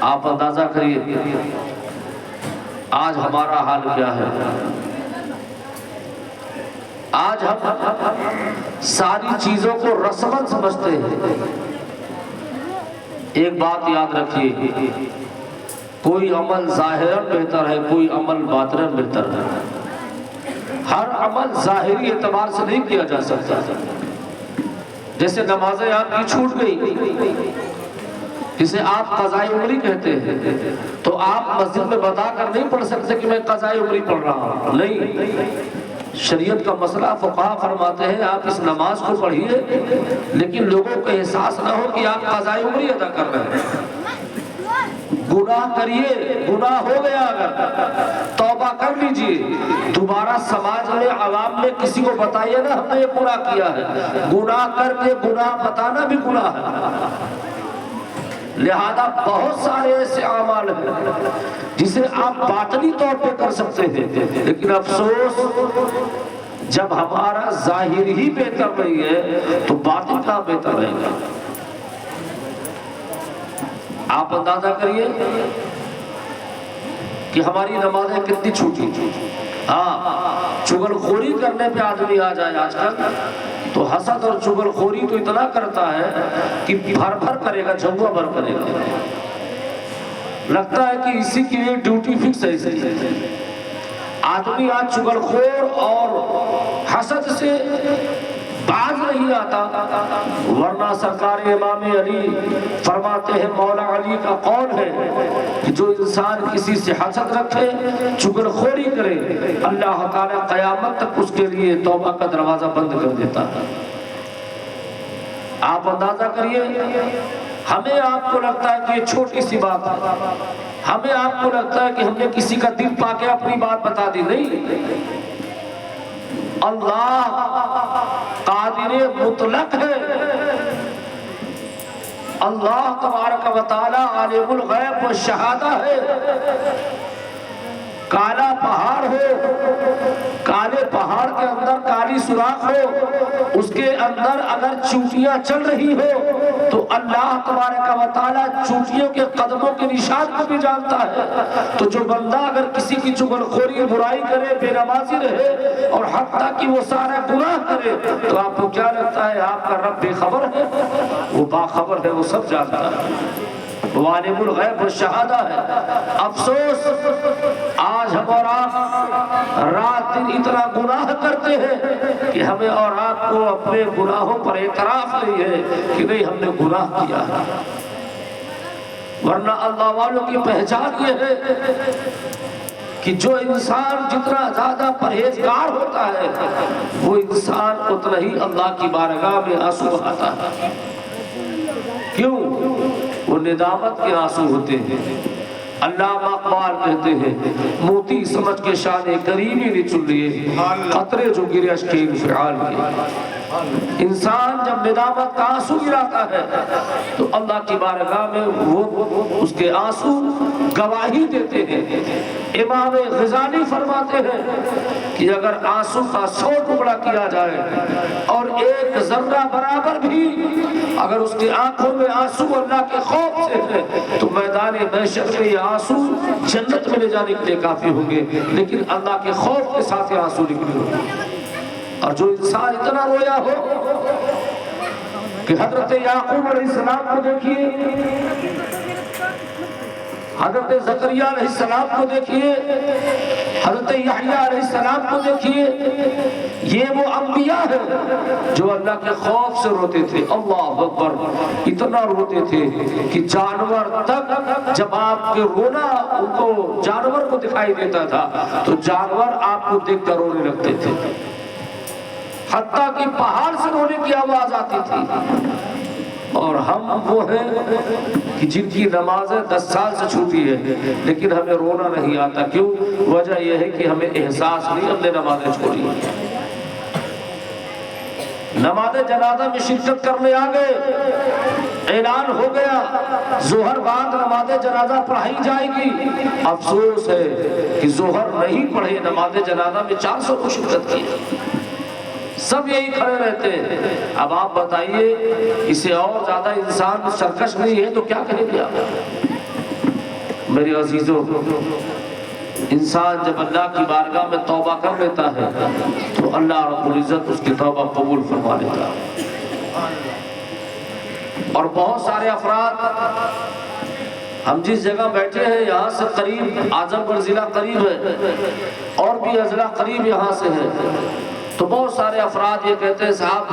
آپ اندازہ کریے آج ہمارا حال کیا ہے۔ آج ہم ساری چیزوں کو رسمن سمجھتے ہیں۔ ایک بات یاد رکھیے، کوئی عمل ظاہراً بہتر ہے، کوئی عمل باطناً بہتر ہے۔ ہر عمل ظاہری اعتبار سے نہیں کیا جا سکتا۔ جیسے نمازیں آپ کی چھوٹ گئی، جسے آپ قضاء عمری کہتے ہیں، تو آپ مسجد میں بتا کر نہیں پڑھ سکتے کہ میں قضاء عمری پڑھ رہا ہوں، نہیں۔ شریعت کا مسئلہ فقہا فرماتے ہیں آپ اس نماز کو پڑھیے لیکن لوگوں کو احساس نہ ہو کہ آپ قضاء عمری ادا کر رہے ہیں۔ گناہ کریے، گناہ ہو گیا اگر توبہ کر لیجئے، دوبارہ سماج میں عوام میں کسی کو بتائیے نا ہم نے یہ گناہ کیا ہے۔ گناہ کر کے گناہ بتانا بھی گناہ ہے۔ لہذا بہت سارے ایسے اعمال ہیں جسے آپ باطنی طور پہ کر سکتے ہیں، لیکن افسوس جب ہمارا ظاہر ہی بہتر نہیں ہے تو باطن کا بہتر رہے گا۔ آپ اندازہ کریے کہ ہماری نمازیں کتنی چھوٹی۔ ہاں، چغل خوری کرنے پہ آدمی آ جائے آج کل تو حسد اور چغل خوری تو اتنا کرتا ہے کہ بھر بھر کرے گا، جھنگوا بھر کرے گا۔ لگتا ہے کہ اسی کے لیے ڈیوٹی فکس ہے اس کی۔ آدمی آج چغل خور اور حسد سے باز نہیں آتا، ورنہ سرکار امام علی فرماتے ہیں، مولا علی کا قول ہے کہ جو انسان کسی سے حسد رکھے، چغل خوری کرے، اللہ تعالیٰ قیامت تک اس کے لیے توبہ کا دروازہ بند کر دیتا ہے۔ آپ اندازہ کریے، ہمیں آپ کو لگتا ہے کہ یہ چھوٹی سی بات ہے، ہمیں آپ کو لگتا ہے کہ ہم نے کسی کا دل پا کے اپنی بات بتا دی، نہیں۔ اللہ قادر مطلق ہے، اللہ تبارک و تعالی عالم الغیب و شہادہ ہے۔ کالا پہاڑ ہو، کالے پہاڑ کے اندر کالی سوراخ ہو، اس کے اندر اگر چونٹیاں چل رہی ہو تو اللہ تبارک و تعالیٰ چونٹیوں کے قدموں کے نشان کو بھی جانتا ہے۔ تو جو بندہ اگر کسی کی چغل خوری برائی کرے، بے نمازی رہے اور حتیٰ کہ وہ سارا گناہ کرے، تو آپ کو کیا لگتا ہے آپ کا رب بے خبر ہے؟ وہ باخبر ہے، وہ سب جانتا ہے، وہ عالم الغیب و شہادہ ہے۔ افسوس آج ہم اور آپ رات دن اتنا گناہ کرتے ہیں کہ ہمیں اور آپ کو اپنے گناہوں پر اعتراف نہیں ہے کہ نہیں ہم نے گناہ کیا ہے۔ ورنہ اللہ والوں کی پہچان یہ ہے کہ جو انسان جتنا زیادہ پرہیزگار ہوتا ہے وہ انسان اتنا ہی اللہ کی بارگاہ میں آنسو بہاتا ہے۔ کیوں؟ وہ ندامت کے آنسو ہوتے ہیں۔ علامہ اقبال کہتے ہیں، موتی سمجھ کے شان کریمی نے چن لیے، قطرے جو گرے اشک انفعال کے۔ انسان جب ندامت کا آنسو گراتا ہے تو اللہ کی بارگاہ میں وہ اس کے آنسو گواہی دیتے ہیں۔ امام غزالی فرماتے ہیں کہ اگر آنسو کا 100 ٹکڑا کیا جائے اور ایک ذرہ برابر بھی اگر اس کی آنکھوں میں آنسو اللہ کے خوف سے ہے تو میدان محشر میں یہ آنسو جنت میں لے جانے کے لیے کافی ہوں گے، لیکن اللہ کے خوف کے ساتھ یہ آنسو نکلے ہوں گے۔ اور جو انسان اتنا رویا ہو کہ حضرت یعقوب علیہ السلام کو دیکھیے، حضرت زکریا علیہ السلام کو دیکھیے، حضرت یحییٰ علیہ السلام کو دیکھیے، یہ وہ انبیاء ہیں جو اللہ کے خوف سے روتے تھے۔ اللہ اکبر، اتنا روتے تھے کہ جانور تک جب آپ کے رونا ان کو جانور کو دکھائی دیتا تھا تو جانور آپ کو دیکھ کر رونے لگتے تھے، حتیٰ کہ پہاڑ سے رونے کی آواز آتی تھی۔ اور ہم وہ ہیں کہ جن کی نمازیں 10 سال سے چھوٹی ہے لیکن ہمیں رونا نہیں آتا۔ کیوں؟ وجہ یہ ہے کہ ہمیں احساس نہیں ہم نے نمازیں چھوڑی۔ نماز جنازہ میں شرکت کرنے آ گئے، اعلان ہو گیا ظہر بعد نماز جنازہ پڑھائی جائے گی۔ افسوس ہے کہ ظہر نہیں پڑھے، نماز جنازہ میں 400 کو شرکت کی، سب یہی کھڑے رہتے ہیں۔ اب آپ بتائیے اسے اور زیادہ انسان سرکش نہیں ہے تو کیا کہیں گے آپ؟ میرے عزیزوں، انسان جب اللہ کی بارگاہ میں توبہ کر لیتا ہے تو اللہ رب العزت اس کی توبہ قبول فرما لیتا ہے۔ اور بہت سارے افراد، ہم جس جگہ بیٹھے ہیں یہاں سے قریب اعظم گڑھ ضلع قریب ہے، اور بھی اضلاع قریب یہاں سے ہے، تو بہت سارے افراد یہ کہتے ہیں صاحب